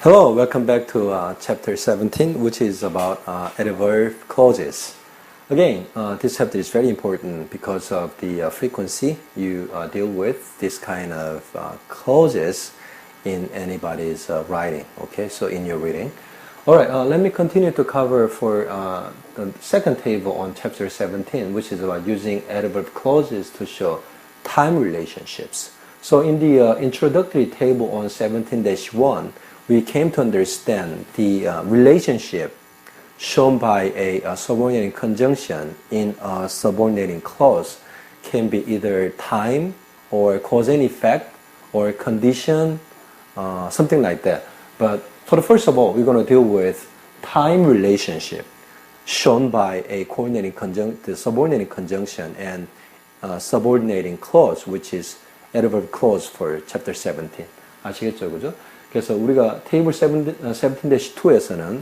Hello, welcome back to chapter 17, which is about adverb clauses. Again, this chapter is very important because of the frequency you deal with this kind of clauses in anybody's writing. Okay, so in your reading. Alright, let me continue to cover for the second table on chapter 17, which is about using adverb clauses to show time relationships. So in the introductory table on 17-1, we came to understand the relationship shown by a subordinating conjunction in a subordinating clause can be either time or cause and effect or condition, something like that. But for the first of all, we're going to deal with time relationship shown by a the subordinating conjunction and subordinating clause, which is adverb clause for chapter 17. 아시겠죠, 그죠? 그래서 우리가 테이블 17-2에서는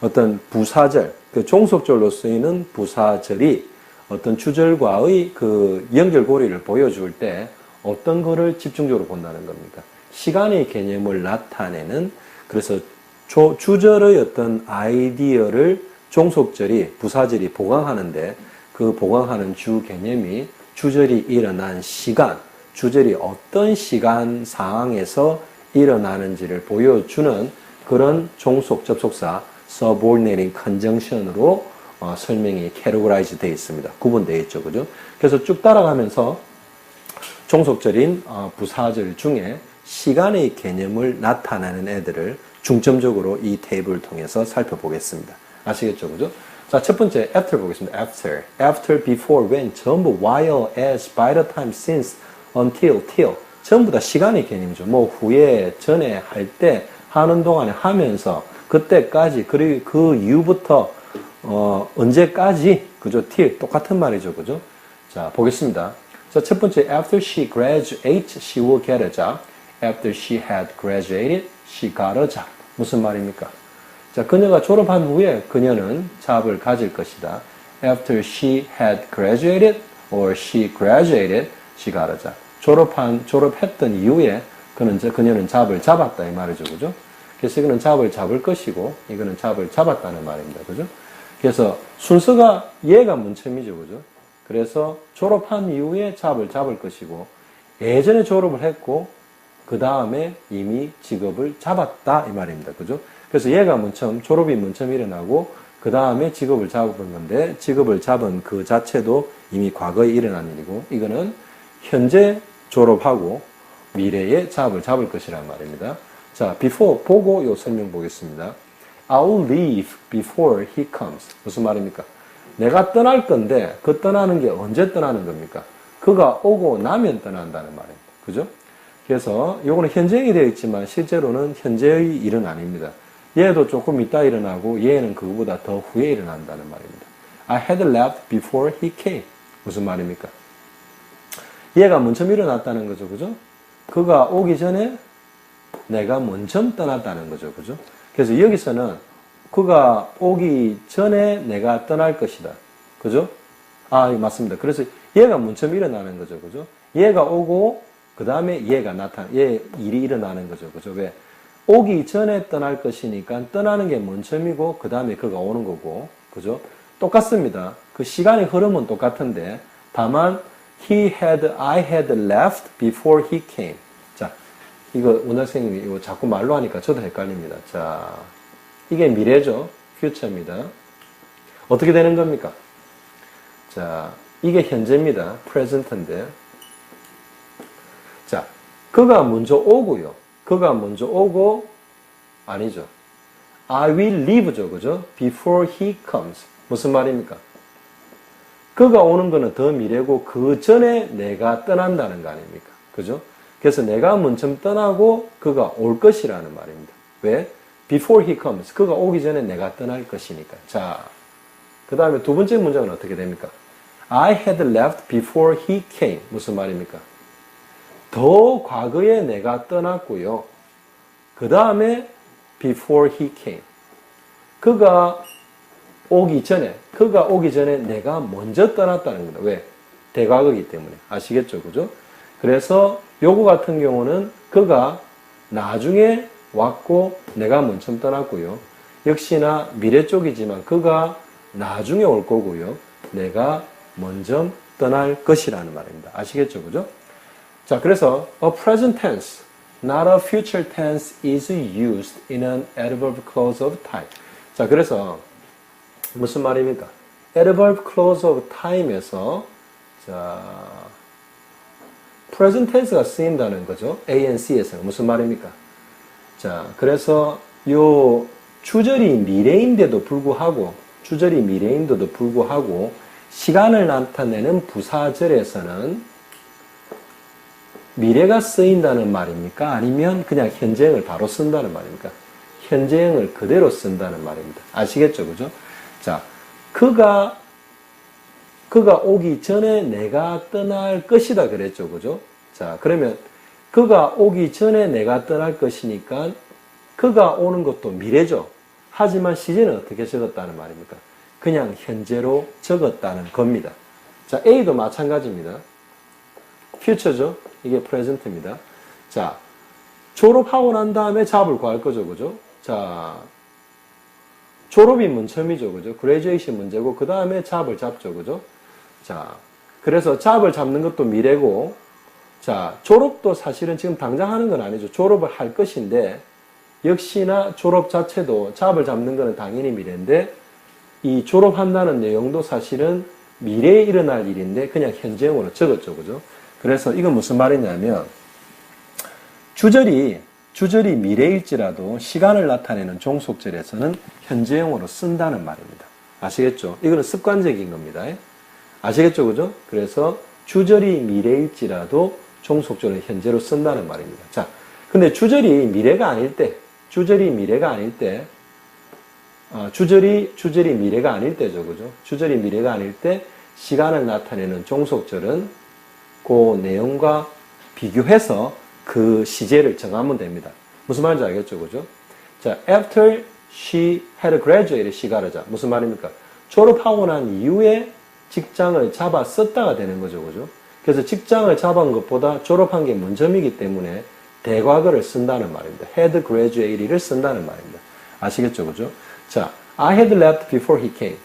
어떤 부사절, 그 종속절로 쓰이는 부사절이 어떤 주절과의 그 연결고리를 보여줄 때 어떤 거를 집중적으로 본다는 겁니까? 시간의 개념을 나타내는, 그래서 주절의 어떤 아이디어를 종속절이, 부사절이 보강하는데 그 보강하는 주 개념이 주절이 일어난 시간, 주절이 어떤 시간 상황에서 일어나는지를 보여주는 그런 종속 접속사 subordinating conjunction으로 설명이 categorize 되어 있습니다. 구분되어 있죠, 그죠? 그래서 쭉 따라가면서 종속절인 부사절 중에 시간의 개념을 나타내는 애들을 중점적으로 이 테이블을 통해서 살펴보겠습니다. 아시겠죠, 그죠? 자, 첫 번째 after 보겠습니다. after, before, when, 전부 while, as, by the time, since, until, till 전부 다 시간의 개념이죠. 뭐 후에, 전에 할 때, 하는 동안에 하면서, 그때까지, 그리고 그 이후부터 언제까지, 그죠? till 똑같은 말이죠, 그죠? 자, 보겠습니다. 자, 첫 번째 after she graduates, she will get a job. After she had graduated, she got a job. 무슨 말입니까? 자, 그녀가 졸업한 후에 그녀는 잡을 가질 것이다. After she had graduated or she graduated, she got a job. 졸업했던 이후에 그녀는 잡을 잡았다 이 말이죠, 그죠? 그래서 이거는 잡을 잡을 것이고 이거는 잡을 잡았다는 말입니다, 그죠? 그래서 순서가 얘가 문첨이죠, 그죠? 그래서 졸업한 이후에 잡을 잡을 것이고 예전에 졸업을 했고 그 다음에 이미 직업을 잡았다 이 말입니다, 그죠? 그래서 얘가 문첨, 졸업이 문첨이 일어나고 그 다음에 직업을 잡은 건데 직업을 잡은 그 자체도 이미 과거에 일어난 일이고 이거는 현재 졸업하고 미래에 잡을 잡을 것이란 말입니다. 자, before 보고 요 설명 보겠습니다. I'll leave before he comes. 무슨 말입니까? 내가 떠날 건데 그 떠나는 게 언제 떠나는 겁니까? 그가 오고 나면 떠난다는 말입니다. 그죠? 그래서 요거는 현재형이 되어 있지만 실제로는 현재의 일은 아닙니다. 얘도 조금 이따 일어나고 얘는 그거보다 더 후에 일어난다는 말입니다. I had left before he came. 무슨 말입니까? 얘가 먼저 일어났다는 거죠, 그죠? 그가 오기 전에 내가 먼저 떠났다는 거죠, 그죠? 그래서 여기서는 그가 오기 전에 내가 떠날 것이다, 그죠? 아, 맞습니다. 그래서 얘가 먼저 일어나는 거죠, 그죠? 얘가 오고 그 다음에 얘가 얘 일이 일어나는 거죠, 그죠? 왜? 오기 전에 떠날 것이니까 떠나는 게 먼저이고 그 다음에 그가 오는 거고, 그죠? 똑같습니다. 그 시간의 흐름은 똑같은데 다만 I had left before he came. 자, 이거 원학생님이 이거 자꾸 말로 하니까 저도 헷갈립니다. 자, 이게 미래죠. future입니다. 어떻게 되는 겁니까? 자, 이게 현재입니다. present인데. 자, 그가 먼저 오고요. 그가 먼저 오고, 아니죠. I will leave죠. 그죠? before he comes. 무슨 말입니까? 그가 오는 거는 더 미래고 그 전에 내가 떠난다는 거 아닙니까? 그죠? 그래서 내가 먼저 떠나고 그가 올 것이라는 말입니다. 왜? Before he comes. 그가 오기 전에 내가 떠날 것이니까. 자, 그 다음에 두 번째 문장은 어떻게 됩니까? I had left before he came. 무슨 말입니까? 더 과거에 내가 떠났고요. 그 다음에 before he came. 그가 오기 전에 내가 먼저 떠났다는 겁니다. 왜? 대과거이기 때문에. 아시겠죠? 그죠? 그래서 요거 같은 경우는 그가 나중에 왔고 내가 먼저 떠났고요. 역시나 미래 쪽이지만 그가 나중에 올 거고요. 내가 먼저 떠날 것이라는 말입니다. 아시겠죠? 그죠? 자, 그래서 a present tense, not a future tense is used in an adverb clause of time. 자, 그래서 무슨 말입니까? adverb clause of time에서 자, present tense가 쓰인다는 거죠. A and C에서는 무슨 말입니까? 자, 그래서 요 주절이 미래인데도 불구하고 시간을 나타내는 부사절에서는 미래가 쓰인다는 말입니까? 아니면 그냥 현재형을 바로 쓴다는 말입니까? 현재형을 그대로 쓴다는 말입니다. 아시겠죠? 그죠? 자, 그가 오기 전에 내가 떠날 것이다 그랬죠. 그죠? 자, 그러면 그가 오기 전에 내가 떠날 것이니까 그가 오는 것도 미래죠. 하지만 시제는 어떻게 적었다는 말입니까? 그냥 현재로 적었다는 겁니다. 자, A도 마찬가지입니다. future죠. 이게 present입니다. 자, 졸업하고 난 다음에 잡을 구할 거죠. 그죠? 자, 졸업이 맨 처음이죠. 그죠? graduation 문제고, 그 다음에 잡을 잡죠. 그죠? 자, 그래서 잡을 잡는 것도 미래고, 자, 졸업도 사실은 지금 당장 하는 건 아니죠. 졸업을 할 것인데, 역시나 졸업 자체도 잡을 잡는 거는 당연히 미래인데, 이 졸업한다는 내용도 사실은 미래에 일어날 일인데, 그냥 현재형으로 적었죠. 그죠? 그래서 이건 무슨 말이냐면, 주절이 미래일지라도 시간을 나타내는 종속절에서는 현재형으로 쓴다는 말입니다. 아시겠죠? 이거는 습관적인 겁니다. 아시겠죠? 그죠? 그래서 주절이 미래일지라도 종속절은 현재로 쓴다는 말입니다. 자, 근데 주절이 미래가 아닐 때 주절이 미래가 아닐 때죠. 그죠? 주절이 미래가 아닐 때 시간을 나타내는 종속절은 그 내용과 비교해서 그 시제를 정하면 됩니다. 무슨 말인지 알겠죠? 그죠? 자, after she had graduated, she got a job. 무슨 말입니까? 졸업하고 난 이후에 직장을 잡았었다가 되는 거죠. 그죠? 그래서 직장을 잡은 것보다 졸업한 게 먼저이기 때문에 대과거를 쓴다는 말입니다. had graduated를 쓴다는 말입니다. 아시겠죠? 그죠? 자, I had left before he came.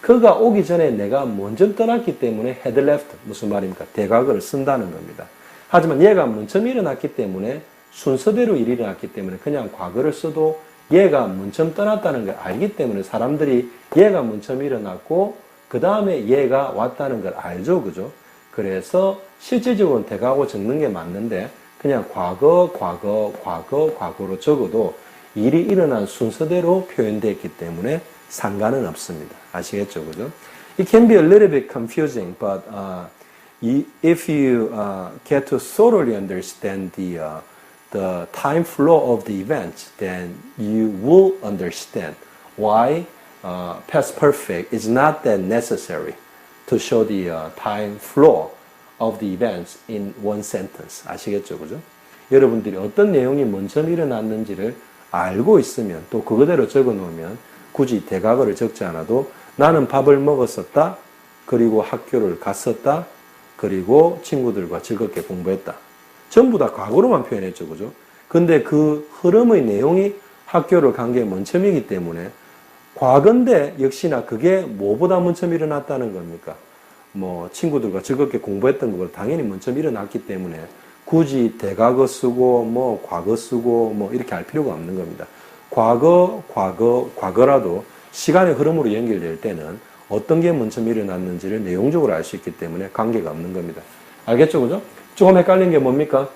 그가 오기 전에 내가 먼저 떠났기 때문에 had left. 무슨 말입니까? 대과거를 쓴다는 겁니다. 하지만 얘가 먼저 일어났기 때문에 순서대로 일이 일어났기 때문에 그냥 과거를 써도 얘가 먼저 떠났다는 걸 알기 때문에 사람들이 얘가 먼저 일어났고 그 다음에 얘가 왔다는 걸 알죠. 그죠? 그래서 실질적으로는 대과거 적는 게 맞는데 그냥 과거로 적어도 일이 일어난 순서대로 표현되었기 때문에 상관은 없습니다. 아시겠죠? 그죠? It can be a little bit confusing, but if you get to thoroughly understand the time flow of the event, then you will understand why past perfect is not that necessary to show the time flow of the events in one sentence. 아시겠죠? 그죠? 여러분들이 어떤 내용이 먼저 일어났는지를 알고 있으면 또 그거대로 적어 놓으면 굳이 대과거를 적지 않아도 나는 밥을 먹었었다. 그리고 학교를 갔었다. 그리고 친구들과 즐겁게 공부했다. 전부 다 과거로만 표현했죠. 그죠? 근데 그 흐름의 내용이 학교를 간 게 먼 처음이기 때문에 과거인데 역시나 그게 뭐보다 먼저 일어났다는 겁니까? 뭐 친구들과 즐겁게 공부했던 거보다 당연히 먼저 일어났기 때문에 굳이 대과거 쓰고 뭐 과거 쓰고 뭐 이렇게 할 필요가 없는 겁니다. 과거라도 시간의 흐름으로 연결될 때는 어떤 게 먼저 일어났는지를 내용적으로 알 수 있기 때문에 관계가 없는 겁니다. 알겠죠? 그죠? 조금 헷갈린 게 뭡니까?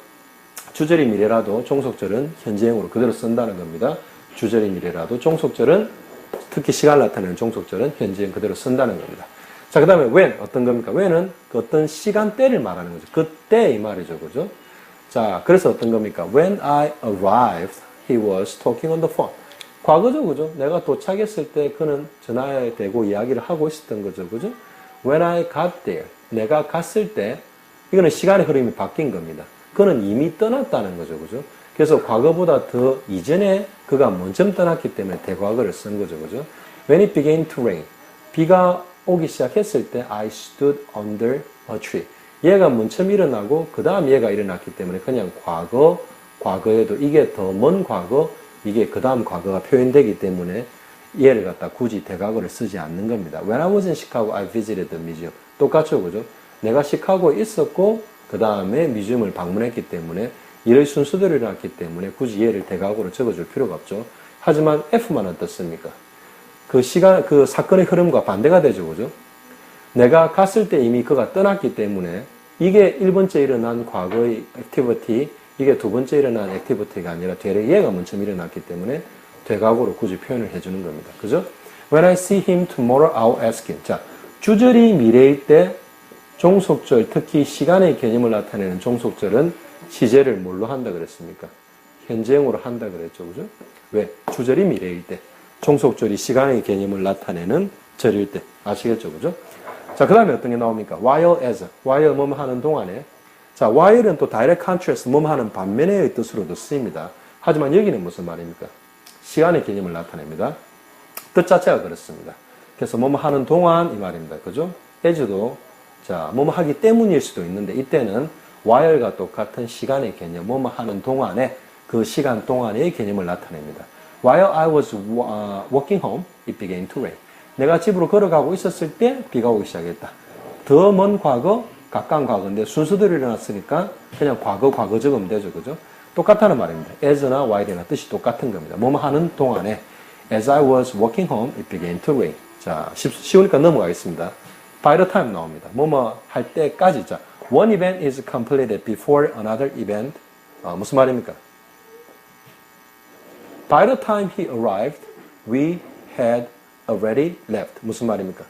주절이 미래라도 종속절은 현재형으로 그대로 쓴다는 겁니다. 주절이 미래라도 종속절은 특히 시간을 나타내는 종속절은 현재형 그대로 쓴다는 겁니다. 자, 그 다음에 when 어떤 겁니까? when은 그 어떤 시간대를 말하는 거죠. 그때 이 말이죠. 그죠? 자, 그래서 어떤 겁니까? When I arrived, he was talking on the phone. 과거죠. 그죠? 내가 도착했을 때 그는 전화에 대고 이야기를 하고 있었던 거죠. 그죠? When I got there, 내가 갔을 때 이거는 시간의 흐름이 바뀐 겁니다. 그는 이미 떠났다는 거죠. 그죠? 그래서 과거보다 더 이전에 그가 먼저 떠났기 때문에 대과거를 쓴 거죠. 그죠? When it began to rain, 비가 오기 시작했을 때 I stood under a tree. 얘가 먼저 일어나고 그 다음 얘가 일어났기 때문에 그냥 과거에도 이게 더 먼 과거, 이게 그 다음 과거가 표현되기 때문에 얘를 갖다 굳이 대과거를 쓰지 않는 겁니다. When I was in Chicago, I visited the museum. 똑같죠, 그죠? 내가 시카고에 있었고 그 다음에 뮤지엄을 방문했기 때문에 이럴 순서대로 일어났기 때문에 굳이 얘를 대과거로 적어줄 필요가 없죠. 하지만 F만 어떻습니까? 그 시간, 그 사건의 흐름과 반대가 되죠, 그죠? 내가 갔을 때 이미 그가 떠났기 때문에 이게 1번째 일어난 과거의 액티비티, 이게 2번째 일어난 액티비티가 아니라 되레 얘가 먼저 일어났기 때문에 되과거로 굳이 표현을 해주는 겁니다. 그죠? When I see him tomorrow, I'll ask him. 자, 주절이 미래일 때 종속절, 특히 시간의 개념을 나타내는 종속절은 시제를 뭘로 한다 그랬습니까? 현재형으로 한다 그랬죠. 그죠? 왜? 주절이 미래일 때, 종속절이 시간의 개념을 나타내는 절일 때. 아시겠죠? 그죠? 자, 그 다음에 어떤 게 나옵니까? While as. while 뭐뭐 하는 동안에. 자, while은 또 direct contrast, 뭐뭐 하는 반면의 뜻으로도 쓰입니다. 하지만 여기는 무슨 말입니까? 시간의 개념을 나타냅니다. 뜻 자체가 그렇습니다. 그래서 뭐뭐 하는 동안 이 말입니다. 그죠? as도 자, 뭐뭐 하기 때문일 수도 있는데 이때는 while과 똑같은 시간의 개념, 뭐뭐 하는 동안에 그 시간 동안의 개념을 나타냅니다. While I was walking home, it began to rain. 내가 집으로 걸어가고 있었을 때 비가 오기 시작했다. 더 먼 과거, 가까운 과거인데 순서대로 일어났으니까 그냥 과거 적으면 되죠. 그죠? 똑같다는 말입니다. as나 while이나 뜻이 똑같은 겁니다. 뭐뭐 하는 동안에 as I was walking home, it began to rain. 자, 쉬우니까 넘어가겠습니다. By the time 나옵니다. 뭐뭐 할 때까지. 자, one event is completed before another event. 무슨 말입니까? By the time he arrived, we had already left. 무슨 말입니까?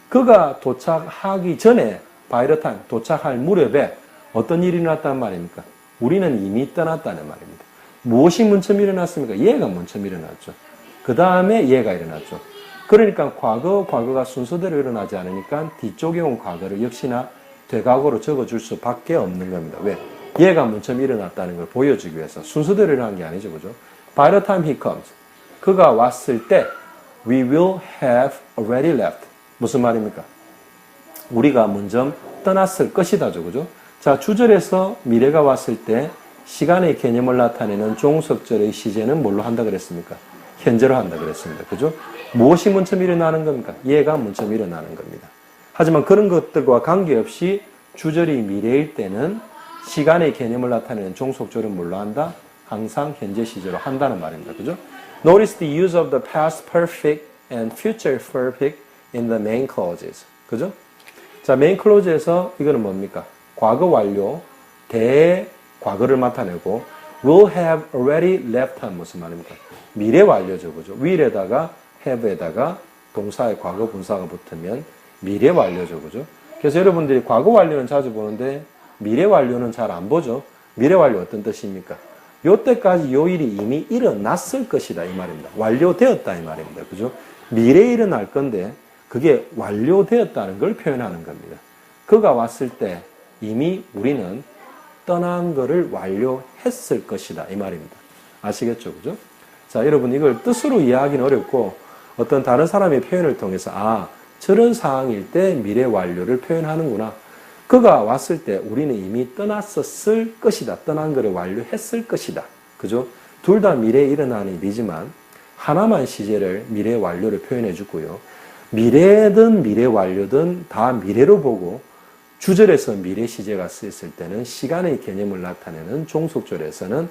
그가 도착하기 전에 by the time, 도착할 무렵에 어떤 일이 일어났다는 말입니까? 우리는 이미 떠났다는 말입니다. 무엇이 먼저 일어났습니까? 얘가 먼저 일어났죠. 그 다음에 얘가 일어났죠. 그러니까 과거가 순서대로 일어나지 않으니까 뒤쪽에 온 과거를 역시나 되과거로 적어줄 수밖에 없는 겁니다. 왜? 얘가 먼저 일어났다는 걸 보여주기 위해서 순서대로 일어난 게 아니죠. 그죠? By the time he comes. 그가 왔을 때 we will have already left. 무슨 말입니까? 우리가 먼저 떠났을 것이다죠. 그죠? 자, 주절에서 미래가 왔을 때 시간의 개념을 나타내는 종속절의 시제는 뭘로 한다 그랬습니까? 현재로 한다 그랬습니다. 그죠? 무엇이 먼저 일어나는 겁니까? 얘가 먼저 일어나는 겁니다. 하지만 그런 것들과 관계없이 주절이 미래일 때는 시간의 개념을 나타내는 종속절은 뭘로 한다? 항상 현재 시제로 한다는 말입니다. 그죠? Notice the use of the past perfect and future perfect in the main clauses. 그죠? 자, main clause에서 이거는 뭡니까? 과거 완료, 대과거를 나타내고 will have already left 한 무슨 말입니까? 미래 완료죠. 그죠? will에다가 have에다가 동사의 과거 분사가 붙으면 미래 완료죠. 그죠? 그래서 여러분들이 과거 완료는 자주 보는데 미래 완료는 잘 안 보죠. 미래 완료 어떤 뜻입니까? 요때까지 요 일이 이미 일어났을 것이다 이 말입니다. 완료되었다 이 말입니다. 그죠? 미래에 일어날 건데 그게 완료되었다는 걸 표현하는 겁니다. 그가 왔을 때 이미 우리는 떠난 거를 완료했을 것이다 이 말입니다. 아시겠죠? 그죠? 자, 여러분 이걸 뜻으로 이해하기는 어렵고 어떤 다른 사람의 표현을 통해서 저런 상황일 때 미래 완료를 표현하는구나. 그가 왔을 때 우리는 이미 떠났었을 것이다. 떠난 거를 완료했을 것이다. 그죠? 둘 다 미래에 일어나는 일이지만 하나만 시제를 미래 완료를 표현해 주고요. 미래든 미래 완료든 다 미래로 보고 주절에서 미래 시제가 쓰였을 때는 시간의 개념을 나타내는 종속절에서는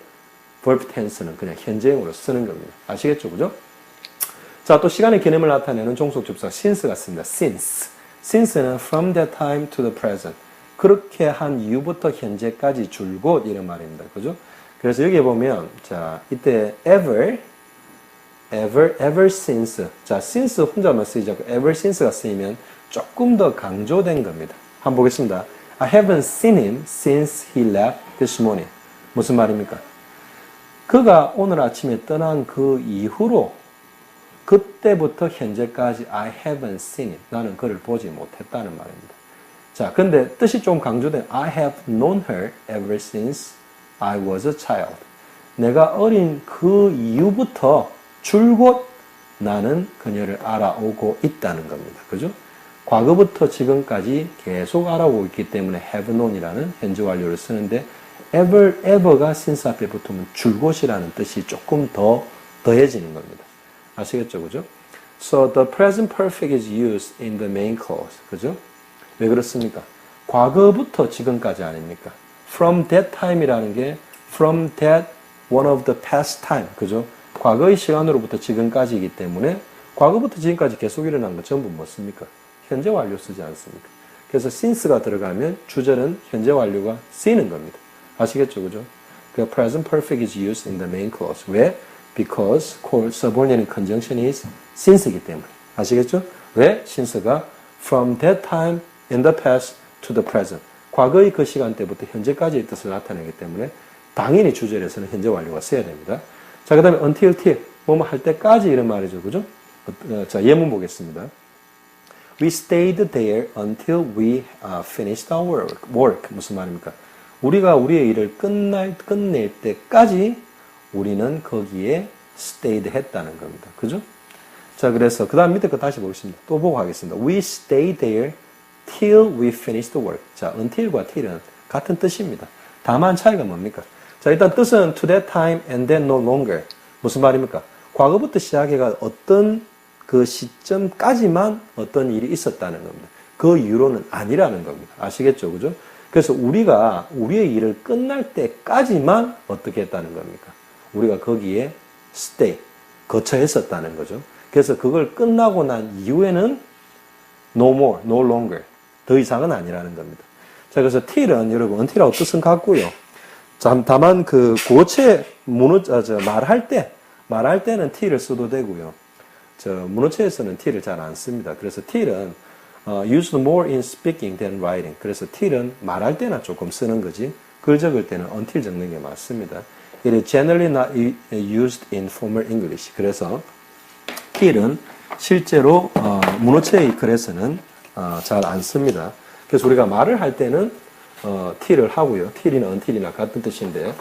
verb tense는 그냥 현재형으로 쓰는 겁니다. 아시겠죠? 그죠? 자, 또 시간의 개념을 나타내는 종속접사 since가 씁니다. since는 from that time to the present. 그렇게 한 이후부터 현재까지 줄곧 이런 말입니다. 그죠? 그래서 여기 보면 자, 이때 ever since. 자, since 혼자만 쓰이지 않고 ever since가 쓰이면 조금 더 강조된 겁니다. 한번 보겠습니다. I haven't seen him since he left this morning. 무슨 말입니까? 그가 오늘 아침에 떠난 그 이후로 그때부터 현재까지 I haven't seen him. 나는 그를 보지 못했다는 말입니다. 자, 근데 뜻이 좀 강조된 I have known her ever since I was a child. 내가 어린 그 이후부터 줄곧 나는 그녀를 알아오고 있다는 겁니다. 그죠? 과거부터 지금까지 계속 알아오고 있기 때문에 have known이라는 현재 완료를 쓰는데 ever가 since 앞에 붙으면 줄곳이라는 뜻이 조금 더 더해지는 겁니다. 아시겠죠? 그죠? So the present perfect is used in the main clause. 그죠? 왜 그렇습니까? 과거부터 지금까지 아닙니까? From that time이라는 게 from that one of the past time. 그죠? 과거의 시간으로부터 지금까지이기 때문에 과거부터 지금까지 계속 일어난 거 전부 뭐습니까? 현재 완료 쓰지 않습니까? 그래서 since가 들어가면 주절은 현재 완료가 쓰이는 겁니다. 아시겠죠? 그죠? 그 present perfect is used in the main clause. 왜? Because subordinate conjunction is since이기 때문에. 아시겠죠? 왜? since가 from that time in the past to the present. 과거의 그 시간대부터 현재까지의 뜻을 나타내기 때문에 당연히 주절에서는 현재 완료가 써야 됩니다. 자, 그 다음에 until till, 뭐뭐 할 때까지 이런 말이죠. 그죠? 자, 예문 보겠습니다. We stayed there until we finished our work. 무슨 말입니까? 우리가 우리의 일을 끝낼 때까지 우리는 거기에 stayed 했다는 겁니다. 그죠? 자, 그래서 그 다음 밑에 거 다시 보겠습니다. 또 보고 하겠습니다. We stayed there till we finished the work. 자, until과 till은 같은 뜻입니다. 다만 차이가 뭡니까? 자, 일단 뜻은 to that time and then no longer. 무슨 말입니까? 과거부터 시작해가 어떤 그 시점까지만 어떤 일이 있었다는 겁니다. 그 이후로는 아니라는 겁니다. 아시겠죠? 그죠? 그래서 우리가 우리의 일을 끝날 때까지만 어떻게 했다는 겁니까? 우리가 거기에 stay, 거쳐 있었다는 거죠. 그래서 그걸 끝나고 난 이후에는 no more, no longer, 더 이상은 아니라는 겁니다. 자, 그래서 till은 여러분 until하고 뜻은 같고요. 다만 그 고체 말할 때는 till을 써도 되고요. 문어체에서는 till을 잘 안 씁니다. 그래서 till은 used more in speaking than writing. 그래서 till은 말할 때나 조금 쓰는 거지. 글 적을 때는 until 적는 게 맞습니다. It is generally not used in formal English. 그래서 till은 실제로 문어체의 글에서는 잘 안 씁니다. 그래서 우리가 말을 할 때는 till을 하고요. till이나 until이나 같은 뜻인데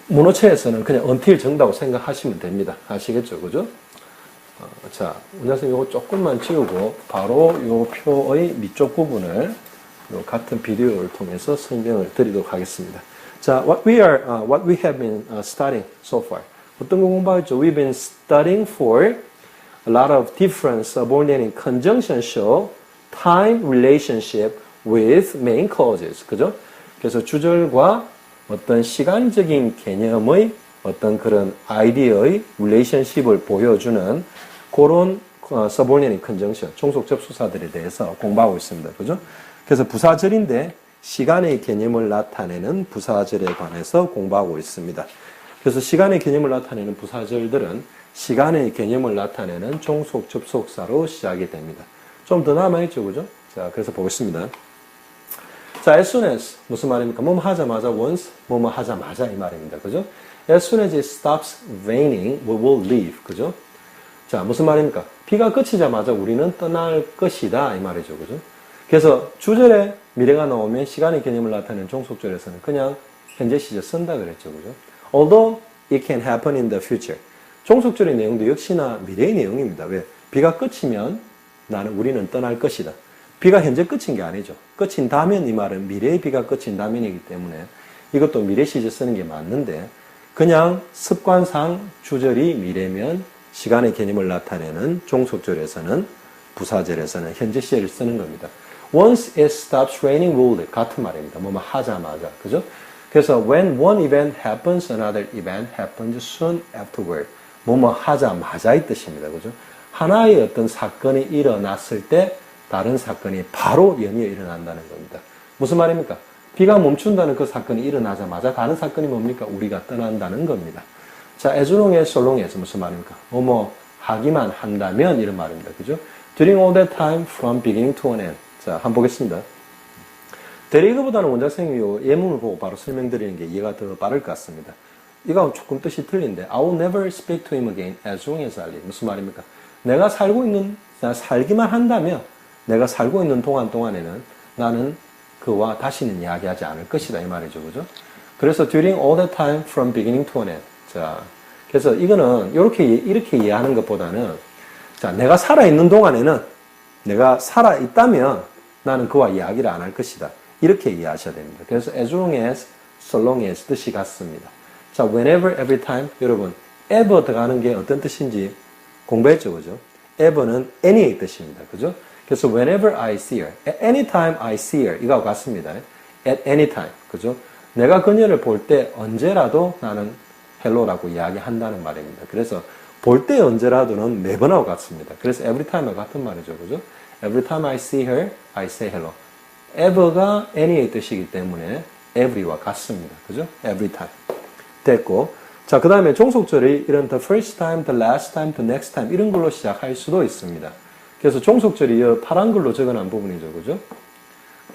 문어체에서는 그냥 until 정다고 생각하시면 됩니다. 아시겠죠? 그죠? 자, 원장선생님 이거 조금만 지우고 바로 이 표의 밑쪽 부분을 같은 비디오를 통해서 설명을 드리도록 하겠습니다. 자, what we have been studying so far. 어떤 거 공부하죠? We've been studying for a lot of different subordinate conjunction show time relationship with main clauses. 그죠? 그래서 주절과 어떤 시간적인 개념의 어떤 그런 아이디어의 relationship을 보여주는 그런 subordinate conjunction, 종속 접수사들에 대해서 공부하고 있습니다. 그죠? 그래서 부사절인데 시간의 개념을 나타내는 부사절에 관해서 공부하고 있습니다. 그래서 시간의 개념을 나타내는 부사절들은 시간의 개념을 나타내는 종속 접속사로 시작이 됩니다. 좀 더 남아있죠, 그죠? 자, 그래서 보겠습니다. 자, as soon as 무슨 말입니까? 뭐뭐 하자마자 once, 뭐뭐 하자마자 이 말입니다. 그죠? As soon as it stops raining, we will leave. 그죠? 자, 무슨 말입니까? 비가 그치자마자 우리는 떠날 것이다 이 말이죠. 그죠? 그래서 주절에 미래가 나오면 시간의 개념을 나타내는 종속절에서는 그냥 현재 시제 쓴다 그랬죠. 그죠? Although it can happen in the future. 종속절의 내용도 역시나 미래의 내용입니다. 왜? 비가 그치면 우리는 떠날 것이다. 비가 현재 끝인 게 아니죠. 끝인다면 이 말은 미래의 비가 끝인다면이기 때문에 이것도 미래 시제 쓰는 게 맞는데 그냥 습관상 주절이 미래면 시간의 개념을 나타내는 종속절에서는 부사절에서는 현재 시제를 쓰는 겁니다. Once it stops raining, we'll leave. 같은 말입니다. 뭐뭐 하자마자. 그죠? 그래서 when one event happens, another event happens soon afterward. 뭐뭐 하자마자의 뜻입니다. 그죠? 하나의 어떤 사건이 일어났을 때 다른 사건이 바로 연이어 일어난다는 겁니다. 무슨 말입니까? 비가 멈춘다는 그 사건이 일어나자마자 다른 사건이 뭡니까? 우리가 떠난다는 겁니다. 자, as long as, so long as 무슨 말입니까? 뭐뭐 하기만 한다면 이런 말입니다. 그죠? During all that time from beginning to an end. 자, 한번 보겠습니다. 대리그보다는 원작생님이 예문을 보고 바로 설명드리는 게 이해가 더 빠를 것 같습니다. 이거 조금 뜻이 틀린데 I will never speak to him again as long as I live. 무슨 말입니까? 내가 살기만 한다면 내가 살고 있는 동안에는 나는 그와 다시는 이야기하지 않을 것이다 이 말이죠. 그죠? 그래서 during all that time from beginning to an end. 자, 그래서 이거는 이렇게 이해하는 것보다는 자, 내가 살아있는 동안에는 내가 살아있다면 나는 그와 이야기를 안 할 것이다. 이렇게 이해하셔야 됩니다. 그래서 as long as, so long as 뜻이 같습니다. 자, whenever, every time. 여러분, ever 들어가는 게 어떤 뜻인지 공부했죠, 그죠? ever는 any의 뜻입니다. 그죠? 그래서 whenever I see her, at any time I see her, 이거하고 같습니다. at any time. 그죠? 내가 그녀를 볼 때 언제라도 나는 hello라고 이야기한다는 말입니다. 그래서 볼 때 언제라도는 매번하고 같습니다. 그래서 every time하고 같은 말이죠. 그죠? every time I see her, I say hello. ever가 any의 뜻이기 때문에 every와 같습니다. 그죠? every time. 됐고. 자, 그 다음에 종속절이 이런 the first time, the last time, the next time 이런 걸로 시작할 수도 있습니다. 그래서 종속절이 이 파란 글로 적어놓은 부분이죠. 그죠?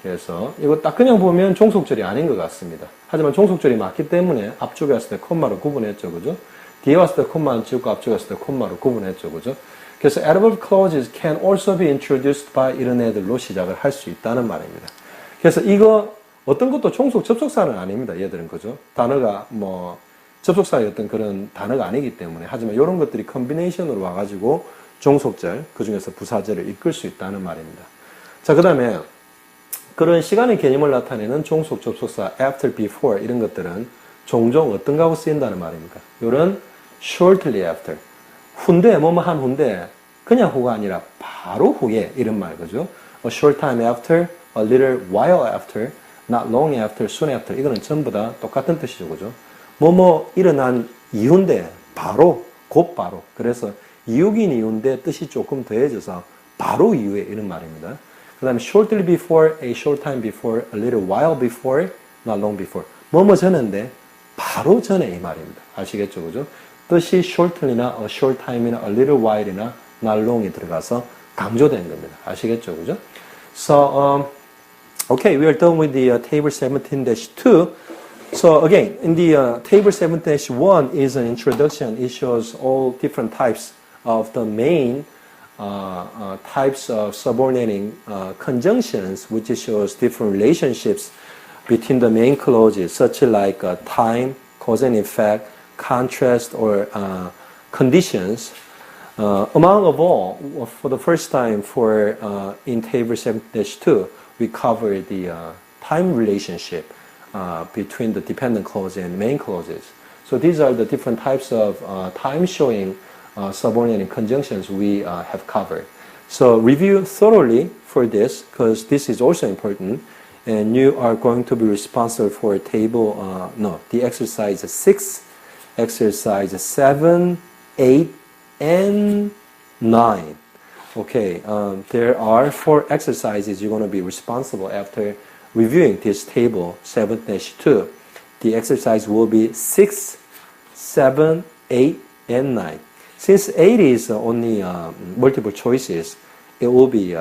그래서 이거 딱 그냥 보면 종속절이 아닌 것 같습니다. 하지만 종속절이 맞기 때문에 앞쪽에 왔을 때 콤마로 구분했죠. 그죠? 뒤에 왔을 때 콤마는 찍고 앞쪽에 왔을 때 콤마로 구분했죠. 그죠? 그래서 adverb clauses can also be introduced by 이런 애들로 시작을 할 수 있다는 말입니다. 그래서 이거 어떤 것도 종속 접속사는 아닙니다. 얘들은. 그죠? 단어가 뭐 접속사의 어떤 그런 단어가 아니기 때문에. 하지만 이런 것들이 컨비네이션으로 와가지고 종속절, 그 중에서 부사절을 이끌 수 있다는 말입니다. 자, 그 다음에 그런 시간의 개념을 나타내는 종속 접속사 after, before 이런 것들은 종종 어떤 거하고 쓰인다는 말입니까? 이런 shortly after, 후인데 뭐뭐 한 후인데 그냥 후가 아니라 바로 후에 이런 말 그죠? A short time after, a little while after, not long after, soon after 이거는 전부 다 똑같은 뜻이죠. 그죠? 뭐뭐 일어난 이후인데 바로 곧바로 그래서 이유긴 이유인데 뜻이 조금 더해져서 바로 이후에 이런 말입니다. 그 다음에 shortly before, a short time before, a little while before, not long before. 뭐뭐 전인데 바로 전에 이 말입니다. 아시겠죠? 그죠? 뜻이 shortly나 a short time이나 a little while이나 not long이 들어가서 강조된 겁니다. 아시겠죠? 그죠? So, okay, we are done with the table 17-2. So again, in the table 17-1 is an introduction. It shows all different types of the main types of subordinating conjunctions, which shows different relationships between the main clauses, such like time, cause and effect, contrast, or conditions. Among of all, for the first time in table 7-2, we cover the time relationship between the dependent clause and main clauses. So these are the different types of time showing subordinating conjunctions we have covered. So review thoroughly for this because this is also important and you are going to be responsible for the exercise 6, exercise 7, 8, and 9. Okay, there are 4 exercises you're going to be responsible after reviewing this table 7-2. The exercise will be 6, 7, 8, and 9. Since 8 is only multiple choices, it will be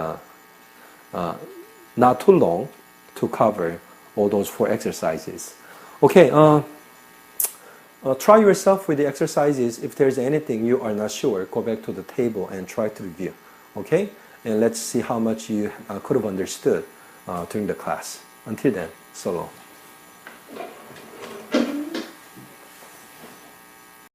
not too long to cover all those 4 exercises. Okay, try yourself with the exercises. If there's anything you are not sure, go back to the table and try to review. Okay, and let's see how much you could have understood during the class. Until then, so long.